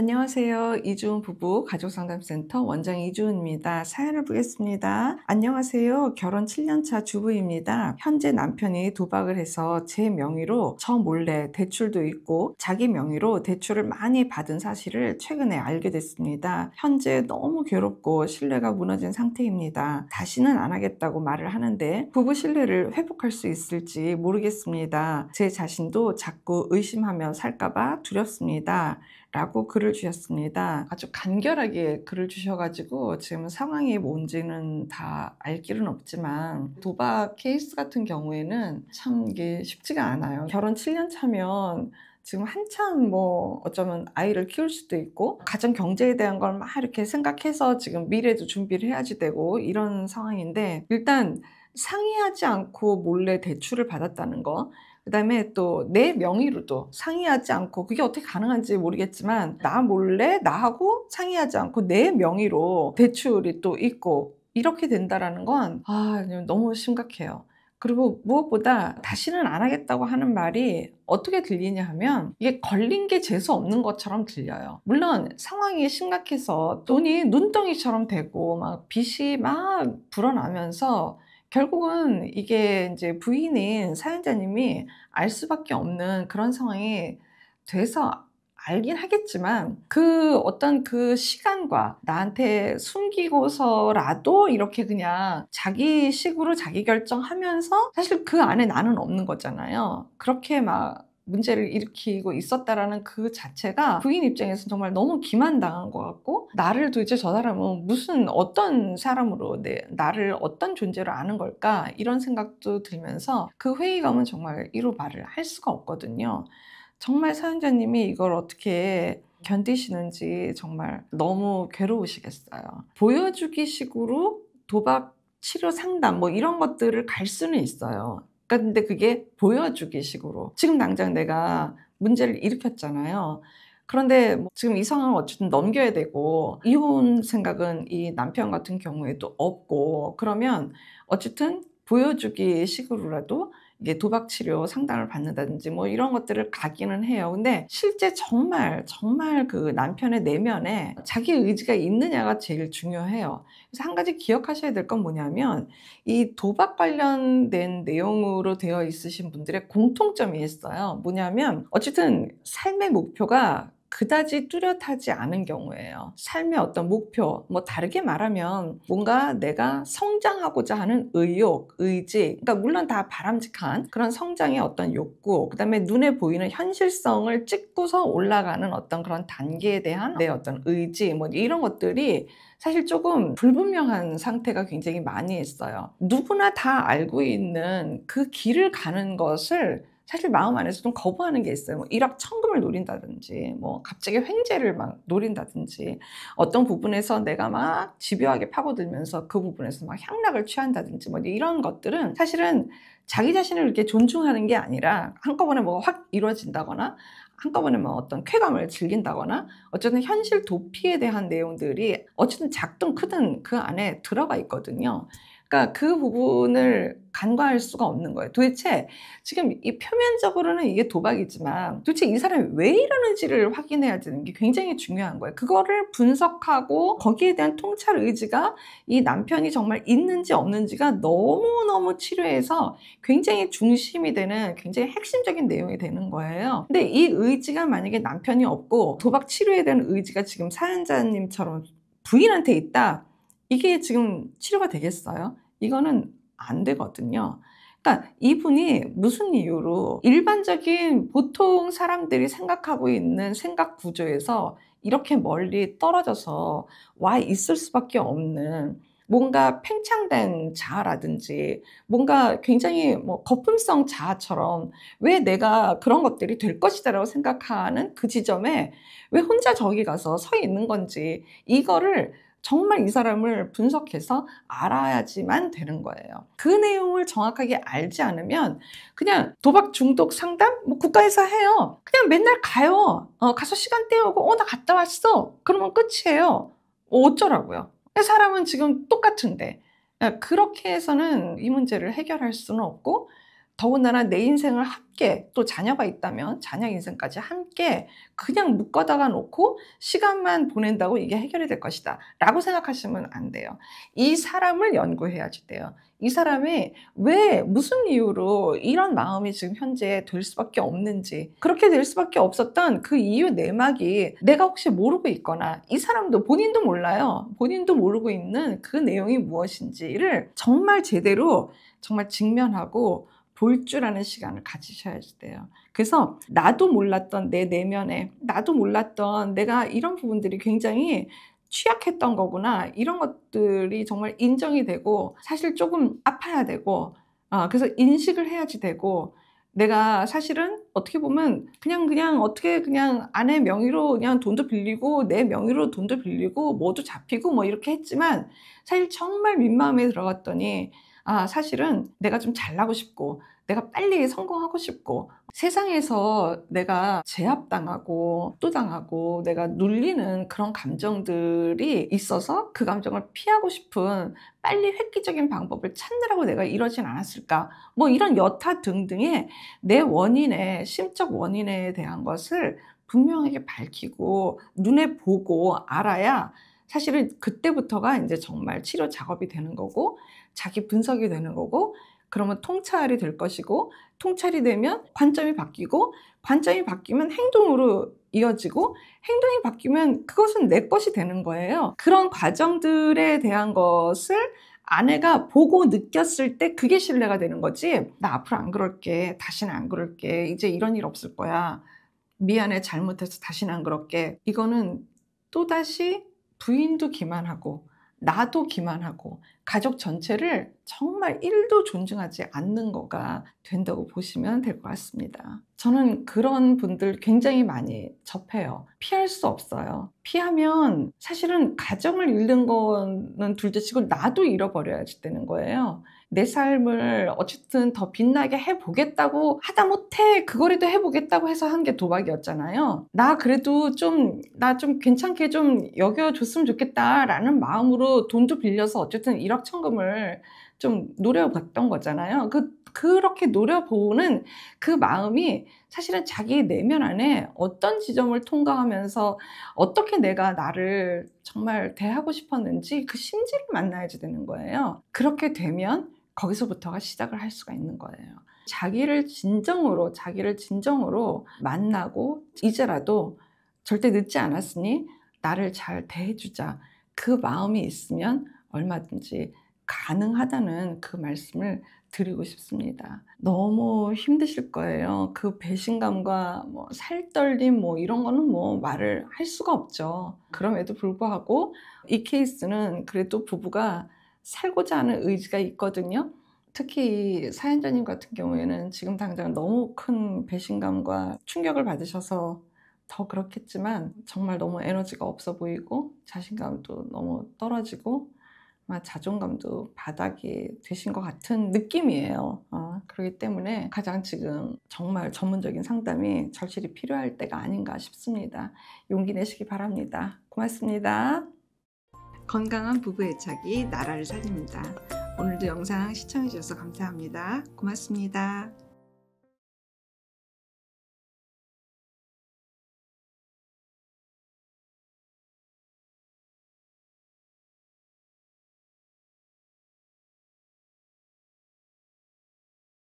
안녕하세요. 이주은 부부 가족상담센터 원장 이주은입니다. 사연을 보겠습니다. 안녕하세요. 결혼 7년차 주부입니다. 현재 남편이 도박을 해서 제 명의로 저 몰래 대출도 있고 자기 명의로 대출을 많이 받은 사실을 최근에 알게 됐습니다. 현재 너무 괴롭고 신뢰가 무너진 상태입니다. 다시는 안 하겠다고 말을 하는데 부부 신뢰를 회복할 수 있을지 모르겠습니다. 제 자신도 자꾸 의심하며 살까봐 두렵습니다. 라고 글을 주셨습니다. 아주 간결하게 글을 주셔가지고 지금 상황이 뭔지는 다 알 길은 없지만 도박 케이스 같은 경우에는 참 이게 쉽지가 않아요. 결혼 7년 차면 지금 한참 어쩌면 아이를 키울 수도 있고 가정 경제에 대한 걸 막 이렇게 생각해서 지금 미래도 준비를 해야지 되고 이런 상황인데, 일단 상의하지 않고 몰래 대출을 받았다는 거, 그다음에 또 내 명의로도 상의하지 않고, 그게 어떻게 가능한지 모르겠지만 나 몰래 나하고 상의하지 않고 내 명의로 대출이 또 있고 이렇게 된다라는 건 너무 심각해요. 그리고 무엇보다 다시는 안 하겠다고 하는 말이 어떻게 들리냐 하면 이게 걸린 게 재수 없는 것처럼 들려요. 물론 상황이 심각해서 돈이 눈덩이처럼 되고 막 빚이 막 불어나면서 결국은 이게 이제 부인인 사연자님이 알 수밖에 없는 그런 상황이 돼서 알긴 하겠지만, 그 어떤 그 시간과 나한테 숨기고서라도 이렇게 그냥 자기 식으로 자기 결정하면서 사실 그 안에 나는 없는 거잖아요. 그렇게 막 문제를 일으키고 있었다라는 그 자체가 부인 입장에서는 정말 너무 기만당한 것 같고, 나를 도대체 저 사람은 무슨 어떤 사람으로 나를 어떤 존재로 아는 걸까, 이런 생각도 들면서 그 회의감은 정말 이루 말을 할 수가 없거든요. 정말 사연자님이 이걸 어떻게 견디시는지 정말 너무 괴로우시겠어요. 보여주기 식으로 도박 치료 상담 이런 것들을 갈 수는 있어요. 근데 그게 보여주기 식으로 지금 당장 내가 문제를 일으켰잖아요. 그런데 지금 이 상황을 어쨌든 넘겨야 되고 이혼 생각은 이 남편 같은 경우에도 없고, 그러면 어쨌든 보여주기 식으로라도 이게 도박 치료 상담을 받는다든지 이런 것들을 가기는 해요. 근데 실제 정말 그 남편의 내면에 자기 의지가 있느냐가 제일 중요해요. 그래서 한 가지 기억하셔야 될 건 뭐냐면, 이 도박 관련된 내용으로 되어 있으신 분들의 공통점이 있어요. 뭐냐면 어쨌든 삶의 목표가 그다지 뚜렷하지 않은 경우예요. 삶의 어떤 목표, 다르게 말하면 뭔가 내가 성장하고자 하는 의욕, 의지, 그러니까 물론 다 바람직한 그런 성장의 어떤 욕구, 그다음에 눈에 보이는 현실성을 찍고서 올라가는 어떤 그런 단계에 대한 내 어떤 의지, 이런 것들이 사실 조금 불분명한 상태가 굉장히 많이 있어요. 누구나 다 알고 있는 그 길을 가는 것을 사실 마음 안에서 좀 거부하는 게 있어요. 일확천금을 노린다든지, 갑자기 횡재를 막 노린다든지, 어떤 부분에서 내가 막 집요하게 파고들면서 그 부분에서 막 향락을 취한다든지, 이런 것들은 사실은 자기 자신을 이렇게 존중하는 게 아니라 한꺼번에 확 이루어진다거나, 한꺼번에 어떤 쾌감을 즐긴다거나, 어쨌든 현실 도피에 대한 내용들이 어쨌든 작든 크든 그 안에 들어가 있거든요. 그러니까 그 부분을 간과할 수가 없는 거예요. 도대체 지금 이 표면적으로는 이게 도박이지만 도대체 이 사람이 왜 이러는지를 확인해야 되는 게 굉장히 중요한 거예요. 그거를 분석하고 거기에 대한 통찰 의지가 이 남편이 정말 있는지 없는지가 너무너무 치료해서 굉장히 중심이 되는 굉장히 핵심적인 내용이 되는 거예요. 근데 이 의지가 만약에 남편이 없고 도박 치료에 대한 의지가 지금 사연자님처럼 부인한테 있다, 이게 지금 치료가 되겠어요? 이거는 안 되거든요. 그러니까 이분이 무슨 이유로 일반적인 보통 사람들이 생각하고 있는 생각 구조에서 이렇게 멀리 떨어져서 와 있을 수밖에 없는, 뭔가 팽창된 자아라든지 뭔가 굉장히 거품성 자아처럼 왜 내가 그런 것들이 될 것이다라고 생각하는 그 지점에 왜 혼자 저기 가서 서 있는 건지, 이거를 정말 이 사람을 분석해서 알아야지만 되는 거예요. 그 내용을 정확하게 알지 않으면 그냥 도박 중독 상담? 국가에서 해요. 그냥 맨날 가요. 가서 시간 때우고 나 갔다 왔어. 그러면 끝이에요. 어쩌라고요. 사람은 지금 똑같은데. 그렇게 해서는 이 문제를 해결할 수는 없고, 더군다나 내 인생을 함께, 또 자녀가 있다면 자녀 인생까지 함께 그냥 묶어다가 놓고 시간만 보낸다고 이게 해결이 될 것이다 라고 생각하시면 안 돼요. 이 사람을 연구해야지 돼요. 이 사람이 왜, 무슨 이유로 이런 마음이 지금 현재 될 수밖에 없는지, 그렇게 될 수밖에 없었던 그 이유 내막이 내가 혹시 모르고 있거나, 이 사람도 본인도 몰라요. 본인도 모르고 있는 그 내용이 무엇인지를 정말 제대로 정말 직면하고 볼 줄 아는 시간을 가지셔야 돼요. 그래서 나도 몰랐던 내 내면에, 나도 몰랐던 내가 이런 부분들이 굉장히 취약했던 거구나, 이런 것들이 정말 인정이 되고, 사실 조금 아파야 되고, 그래서 인식을 해야지 되고, 내가 사실은 어떻게 보면 그냥 어떻게 그냥 아내 명의로 그냥 돈도 빌리고 내 명의로 돈도 빌리고 뭐도 잡히고 뭐 이렇게 했지만, 사실 정말 민마음에 들어갔더니 사실은 내가 좀 잘나고 싶고, 내가 빨리 성공하고 싶고, 세상에서 내가 제압당하고 또 당하고 내가 눌리는 그런 감정들이 있어서 그 감정을 피하고 싶은 빨리 획기적인 방법을 찾느라고 내가 이러진 않았을까, 뭐 이런 여타 등등의 내 원인에, 심적 원인에 대한 것을 분명하게 밝히고 눈에 보고 알아야 사실은 그때부터가 이제 정말 치료 작업이 되는 거고, 자기 분석이 되는 거고, 그러면 통찰이 될 것이고, 통찰이 되면 관점이 바뀌고, 관점이 바뀌면 행동으로 이어지고, 행동이 바뀌면 그것은 내 것이 되는 거예요. 그런 과정들에 대한 것을 아내가 보고 느꼈을 때 그게 신뢰가 되는 거지, 나 앞으로 안 그럴게, 다시는 안 그럴게, 이제 이런 일 없을 거야, 미안해, 잘못해서 다시는 안 그럴게, 이거는 또다시 부인도 기만하고 나도 기만하고 가족 전체를 정말 1도 존중하지 않는 거가 된다고 보시면 될 것 같습니다. 저는 그런 분들 굉장히 많이 접해요. 피할 수 없어요. 피하면 사실은 가정을 잃는 거는 둘째치고 나도 잃어버려야지 되는 거예요. 내 삶을 어쨌든 더 빛나게 해보겠다고 하다못해 그거라도 해보겠다고 해서 한 게 도박이었잖아요. 나 그래도 나 좀 괜찮게 좀 여겨줬으면 좋겠다라는 마음으로 돈도 빌려서 어쨌든 1억 천금을 좀 노려봤던 거잖아요. 그렇게 노려보는 그 마음이 사실은 자기 내면 안에 어떤 지점을 통과하면서 어떻게 내가 나를 정말 대하고 싶었는지 그 심지를 만나야지 되는 거예요. 그렇게 되면 거기서부터가 시작을 할 수가 있는 거예요. 자기를 진정으로 만나고, 이제라도 절대 늦지 않았으니 나를 잘 대해주자, 그 마음이 있으면 얼마든지 가능하다는 그 말씀을 드리고 싶습니다. 너무 힘드실 거예요. 그 배신감과 뭐 살떨림 뭐 이런 거는 뭐 말을 할 수가 없죠. 그럼에도 불구하고 이 케이스는 그래도 부부가 살고자 하는 의지가 있거든요. 특히 이 사연자님 같은 경우에는 지금 당장 너무 큰 배신감과 충격을 받으셔서 더 그렇겠지만, 정말 너무 에너지가 없어 보이고 자신감도 너무 떨어지고 자존감도 바닥이 되신 것 같은 느낌이에요. 그렇기 때문에 가장 지금 정말 전문적인 상담이 절실히 필요할 때가 아닌가 싶습니다. 용기 내시기 바랍니다. 고맙습니다. 건강한 부부 애착이 나라를 살립니다. 오늘도 영상 시청해 주셔서 감사합니다. 고맙습니다.